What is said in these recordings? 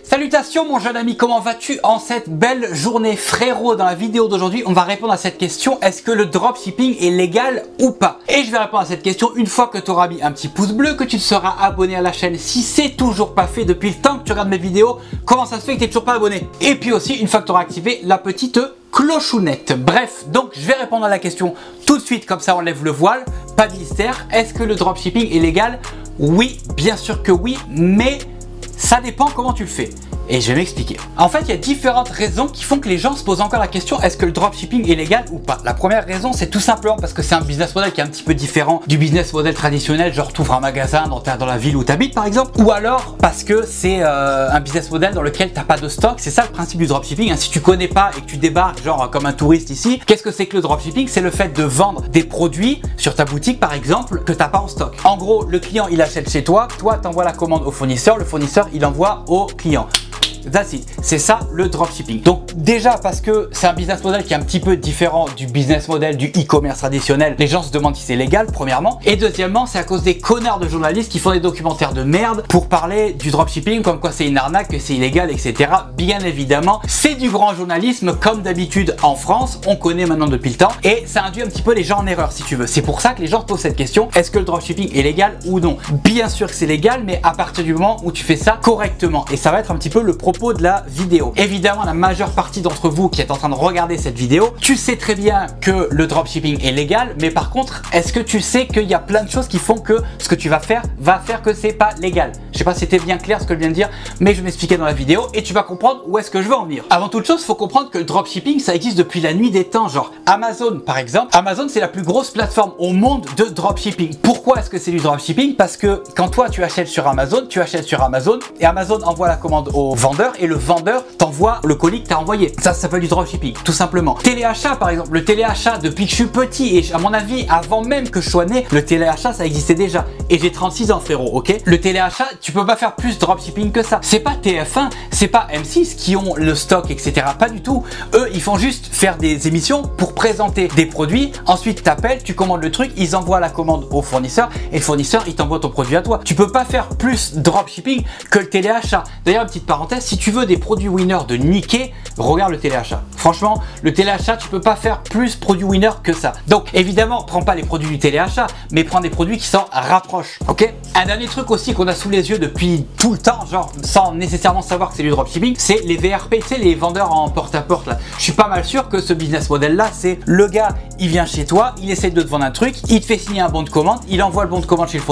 Salutations mon jeune ami, comment vas-tu en cette belle journée frérot? Dans la vidéo d'aujourd'hui, on va répondre à cette question, est-ce que le dropshipping est légal ou pas? Et je vais répondre à cette question une fois que tu auras mis un petit pouce bleu, que tu te seras abonné à la chaîne si c'est toujours pas fait depuis le temps que tu regardes mes vidéos. Comment ça se fait que tu n'es toujours pas abonné? Et puis aussi une fois que tu auras activé la petite clochounette. Bref, donc je vais répondre à la question tout de suite, comme ça on lève le voile, pas de mystère. Est-ce que le dropshipping est légal? Oui, bien sûr que oui, mais ça dépend comment tu le fais. Et je vais m'expliquer. En fait, il y a différentes raisons qui font que les gens se posent encore la question, est-ce que le dropshipping est légal ou pas? La première raison, c'est tout simplement parce que c'est un business model qui est un petit peu différent du business model traditionnel, genre tu ouvres un magasin dans la ville où tu habites par exemple, ou alors parce que c'est un business model dans lequel tu n'as pas de stock. C'est ça le principe du dropshipping. Si tu connais pas et que tu débarques genre comme un touriste ici, qu'est-ce que c'est que le dropshipping? C'est le fait de vendre des produits sur ta boutique par exemple que tu n'as pas en stock. En gros, le client il achète chez toi, toi tu envoies la commande au fournisseur, le fournisseur il envoie au client. That's it. C'est ça le dropshipping. Donc déjà parce que c'est un business model qui est un petit peu différent du business model du e-commerce traditionnel, les gens se demandent si c'est légal premièrement. Et deuxièmement, c'est à cause des connards de journalistes qui font des documentaires de merde pour parler du dropshipping comme quoi c'est une arnaque, que c'est illégal, etc. Bien évidemment, c'est du grand journalisme comme d'habitude en France, on connaît maintenant depuis le temps et ça induit un petit peu les gens en erreur si tu veux. C'est pour ça que les gens se posent cette question, est-ce que le dropshipping est légal ou non? Bien sûr que c'est légal, mais à partir du moment où tu fais ça correctement. Et ça va être un petit peu le propos de la vidéo. Évidemment, la majeure partie d'entre vous qui êtes en train de regarder cette vidéo, tu sais très bien que le dropshipping est légal, mais par contre, est-ce que tu sais qu'il y a plein de choses qui font que ce que tu vas faire que c'est pas légal? Je sais pas si c'était bien clair ce que je viens de dire, mais je vais m'expliquer dans la vidéo et tu vas comprendre où est-ce que je veux en venir. Avant toute chose, il faut comprendre que le dropshipping, ça existe depuis la nuit des temps. Genre Amazon, par exemple. Amazon, c'est la plus grosse plateforme au monde de dropshipping. Pourquoi est-ce que c'est du dropshipping? Parce que quand toi, tu achètes sur Amazon et Amazon envoie la commande au vendeur et le vendeur t'envoie le colis que tu as envoyé. Ça s'appelle du dropshipping, tout simplement. Téléachat, par exemple. Le téléachat, depuis que je suis petit et à mon avis, avant même que je sois né, le téléachat, ça existait déjà. Et j'ai 36 ans, frérot, ok? Le téléachat, tu peux pas faire plus dropshipping que ça. C'est pas TF1, c'est pas M6 qui ont le stock, etc. Pas du tout. Eux, ils font juste faire des émissions pour présenter des produits. Ensuite, tu appelles, tu commandes le truc, ils envoient la commande au fournisseur et le fournisseur, il t'envoie ton produit à toi. Tu peux pas faire plus dropshipping que le téléachat. D'ailleurs, petite parenthèse, si tu veux des produits winner de niquer, regarde le téléachat. Franchement, le téléachat, tu peux pas faire plus produit winner que ça. Donc, évidemment, prends pas les produits du téléachat, mais prends des produits qui s'en rapprochent, ok? Un dernier truc aussi qu'on a sous les yeux depuis tout le temps, genre sans nécessairement savoir que c'est du dropshipping, c'est les VRP, tu sais, les vendeurs en porte-à-porte là. Je suis pas mal sûr que ce business model là, c'est le gars, il vient chez toi, il essaie de te vendre un truc, il te fait signer un bon de commande, il envoie le bon de commande chez le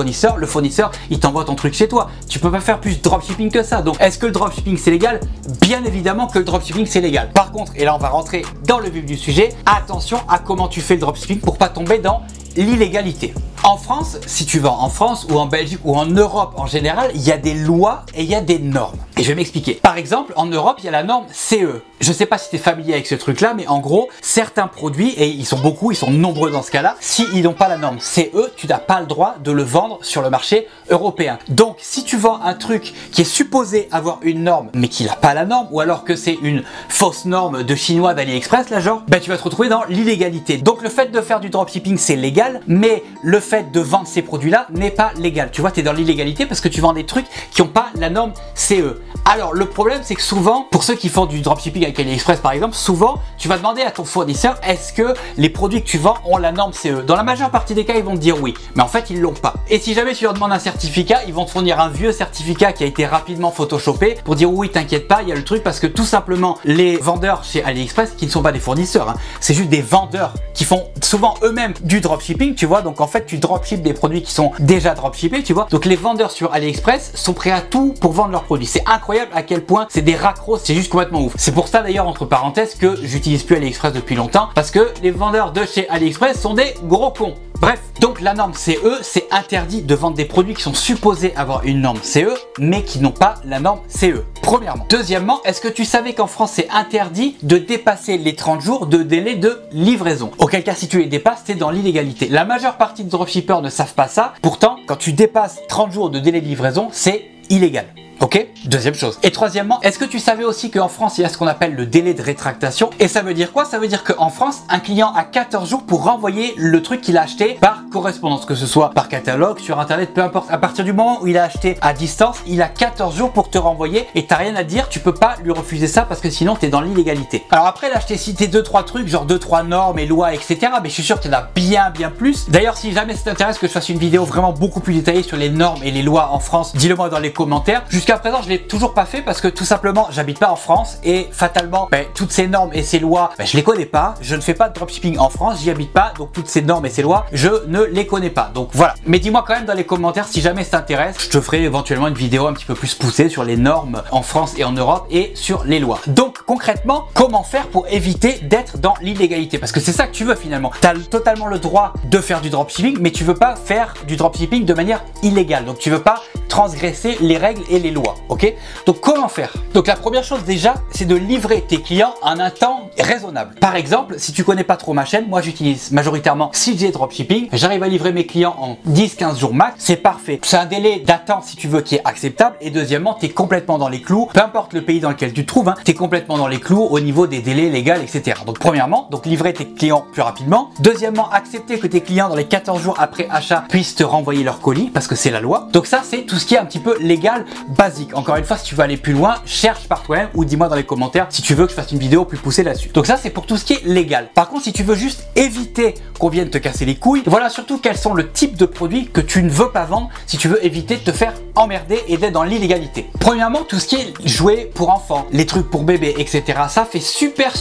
fournisseur, il t'envoie ton truc chez toi. Tu peux pas faire plus de dropshipping que ça. Donc, est-ce que le dropshipping c'est légal? Bien évidemment que le dropshipping c'est légal. Par contre, et là on va rentrer dans le vif du sujet, attention à comment tu fais le dropshipping pour pas tomber dans l'illégalité. En France, si tu vas en France ou en Belgique ou en Europe en général, il y a des lois et il y a des normes. Et je vais m'expliquer. Par exemple, en Europe, il y a la norme CE. Je sais pas si tu es familier avec ce truc-là, mais en gros, certains produits, et ils sont beaucoup, ils sont nombreux dans ce cas-là, s'ils n'ont pas la norme CE, tu n'as pas le droit de le vendre sur le marché européen. Donc, si tu vends un truc qui est supposé avoir une norme, mais qui n'a pas la norme, ou alors que c'est une fausse norme de chinois d'AliExpress, là genre, ben tu vas te retrouver dans l'illégalité. Donc, le fait de faire du dropshipping, c'est légal, mais le fait de vendre ces produits-là n'est pas légal. Tu vois, tu es dans l'illégalité parce que tu vends des trucs qui n'ont pas la norme CE. Alors, le problème, c'est que souvent, pour ceux qui font du dropshipping avec AliExpress par exemple, souvent, tu vas demander à ton fournisseur, est-ce que les produits que tu vends ont la norme CE? Dans la majeure partie des cas, ils vont te dire oui, mais en fait, ils l'ont pas. Et si jamais tu leur demandes un certificat, ils vont te fournir un vieux certificat qui a été rapidement photoshopé pour dire oui, t'inquiète pas, il y a le truc parce que tout simplement, les vendeurs chez AliExpress, qui ne sont pas des fournisseurs, hein, c'est juste des vendeurs qui font souvent eux-mêmes du dropshipping, tu vois, donc en fait, tu dropship des produits qui sont déjà dropshippés, tu vois. Donc les vendeurs sur AliExpress sont prêts à tout pour vendre leurs produits. C'est incroyable à quel point c'est des raccros, c'est juste complètement ouf. C'est pour ça d'ailleurs, entre parenthèses, que j'utilise plus AliExpress depuis longtemps, parce que les vendeurs de chez AliExpress sont des gros cons. Bref, donc la norme CE, c'est interdit de vendre des produits qui sont supposés avoir une norme CE, mais qui n'ont pas la norme CE. Premièrement. Deuxièmement, est-ce que tu savais qu'en France, c'est interdit de dépasser les 30 jours de délai de livraison? Auquel cas, si tu les dépasses, t'es dans l'illégalité. La majeure partie des dropshippers ne savent pas ça. Pourtant, quand tu dépasses 30 jours de délai de livraison, c'est illégal. Ok, deuxième chose. Et troisièmement, est-ce que tu savais aussi qu'en France, il y a ce qu'on appelle le délai de rétractation? Et ça veut dire quoi? Ça veut dire qu'en France, un client a 14 jours pour renvoyer le truc qu'il a acheté par correspondance, que ce soit par catalogue, sur internet, peu importe. À partir du moment où il a acheté à distance, il a 14 jours pour te renvoyer et t'as rien à dire, tu peux pas lui refuser ça parce que sinon t'es dans l'illégalité. Alors après, là, je t'ai cité 2-3 trucs, genre 2-3 normes et lois, etc. Mais je suis sûr qu'il y en a bien plus. D'ailleurs, si jamais ça t'intéresse que je fasse une vidéo vraiment beaucoup plus détaillée sur les normes et les lois en France, dis-le moi dans les commentaires. Jusqu'à présent, je l'ai toujours pas fait parce que tout simplement, j'habite pas en France et fatalement, toutes ces normes et ces lois, je les connais pas. Je ne fais pas de dropshipping en France, j'y habite pas, donc toutes ces normes et ces lois, je ne les connais pas. Donc voilà. Mais dis-moi quand même dans les commentaires si jamais ça t'intéresse, je te ferai éventuellement une vidéo un petit peu plus poussée sur les normes en France et en Europe et sur les lois. Donc concrètement, comment faire pour éviter d'être dans l'illégalité? Parce que c'est ça que tu veux finalement. Tu as totalement le droit de faire du dropshipping, mais tu veux pas faire du dropshipping de manière illégale. Donc tu veux pas transgresser les règles et les lois. Ok? Donc comment faire? Donc la première chose déjà, c'est de livrer tes clients en un temps raisonnable. Par exemple, si tu connais pas trop ma chaîne, moi j'utilise majoritairement CJ Dropshipping. J'arrive à livrer mes clients en 10-15 jours max. C'est parfait. C'est un délai d'attente si tu veux qui est acceptable. Et deuxièmement, tu es complètement dans les clous. Peu importe le pays dans lequel tu te trouves, tu es complètement dans les clous au niveau des délais légaux, etc. Donc premièrement, donc livrer tes clients plus rapidement. Deuxièmement, accepter que tes clients dans les 14 jours après achat puissent te renvoyer leur colis parce que c'est la loi. Donc ça, c'est tout ce qui est un petit peu légal, basique. Encore une fois, si tu veux aller plus loin, cherche par toi-même ou dis-moi dans les commentaires si tu veux que je fasse une vidéo plus poussée là-dessus. Donc ça, c'est pour tout ce qui est légal. Par contre, si tu veux juste éviter qu'on vienne te casser les couilles, voilà surtout quels sont le type de produits que tu ne veux pas vendre si tu veux éviter de te faire emmerder et d'être dans l'illégalité. Premièrement, tout ce qui est jouets pour enfants, les trucs pour bébés, etc. Ça fait super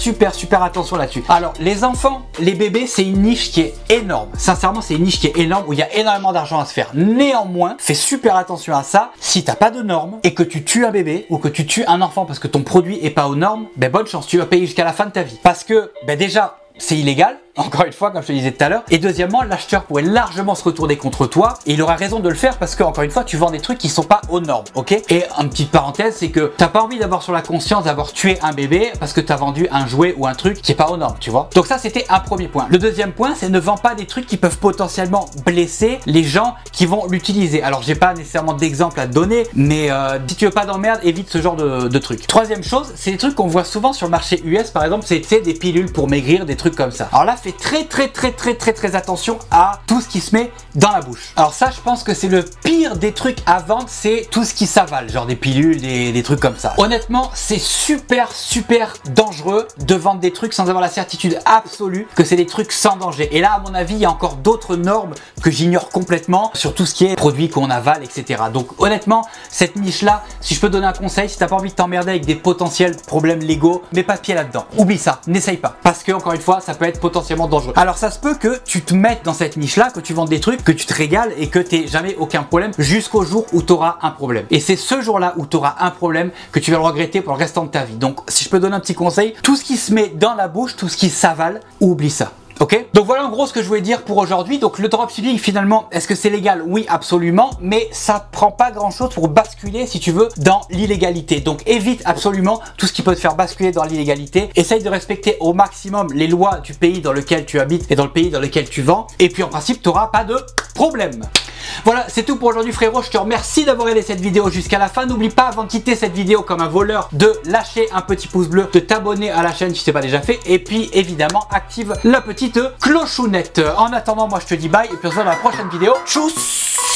attention là-dessus. Alors, les enfants, les bébés, c'est une niche qui est énorme. Sincèrement, c'est une niche qui est énorme où il y a énormément d'argent à se faire. Néanmoins, fais super attention à ça. Si t'as pas de normes et que tu tues un bébé ou que tu tues un enfant parce que ton produit est pas aux normes, bonne chance, tu vas payer jusqu'à la fin de ta vie. Parce que, déjà, c'est illégal, encore une fois, comme je te disais tout à l'heure. Et deuxièmement, l'acheteur pourrait largement se retourner contre toi et il aura raison de le faire parce que, encore une fois, tu vends des trucs qui sont pas aux normes, ok? Et une petite parenthèse, c'est que t'as pas envie d'avoir sur la conscience d'avoir tué un bébé parce que t'as vendu un jouet ou un truc qui est pas aux normes, tu vois? Donc ça, c'était un premier point. Le deuxième point, c'est ne vends pas des trucs qui peuvent potentiellement blesser les gens qui vont l'utiliser. Alors, j'ai pas nécessairement d'exemple à te donner, mais si tu veux pas d'emmerde, évite ce genre de trucs. Troisième chose, c'est des trucs qu'on voit souvent sur le marché US, par exemple, c'est des pilules pour maigrir, des trucs comme ça. Alors là, fais très attention à tout ce qui se met dans la bouche. Alors ça, je pense que c'est le pire des trucs à vendre, c'est tout ce qui s'avale, genre des pilules, des trucs comme ça. Honnêtement, c'est super dangereux de vendre des trucs sans avoir la certitude absolue que c'est des trucs sans danger. Et là, à mon avis, il y a encore d'autres normes que j'ignore complètement sur tout ce qui est produits qu'on avale, etc. Donc honnêtement, cette niche-là, si je peux donner un conseil, si t'as pas envie de t'emmerder avec des potentiels problèmes légaux, mets pas de pied là-dedans. Oublie ça, n'essaye pas. Parce que, encore une fois, ça peut être potentiellement dangereux. Alors ça se peut que tu te mettes dans cette niche là, que tu vendes des trucs, que tu te régales et que tu n'aies jamais aucun problème jusqu'au jour où tu auras un problème. Et c'est ce jour là où tu auras un problème que tu vas le regretter pour le restant de ta vie. Donc si je peux donner un petit conseil, tout ce qui se met dans la bouche, tout ce qui s'avale, oublie ça. Ok, donc voilà en gros ce que je voulais dire pour aujourd'hui. Donc le dropshipping finalement, est-ce que c'est légal? Oui, absolument, mais ça prend pas grand chose pour basculer, si tu veux, dans l'illégalité. Donc évite absolument tout ce qui peut te faire basculer dans l'illégalité. Essaye de respecter au maximum les lois du pays dans lequel tu habites et dans le pays dans lequel tu vends. Et puis en principe, tu n'auras pas de problème. Voilà, c'est tout pour aujourd'hui frérot, je te remercie d'avoir regardé cette vidéo jusqu'à la fin. N'oublie pas avant de quitter cette vidéo comme un voleur de lâcher un petit pouce bleu, de t'abonner à la chaîne si ce n'est pas déjà fait et puis évidemment active la petite clochounette. En attendant, moi je te dis bye et puis on se voit dans la prochaine vidéo. Tchuss.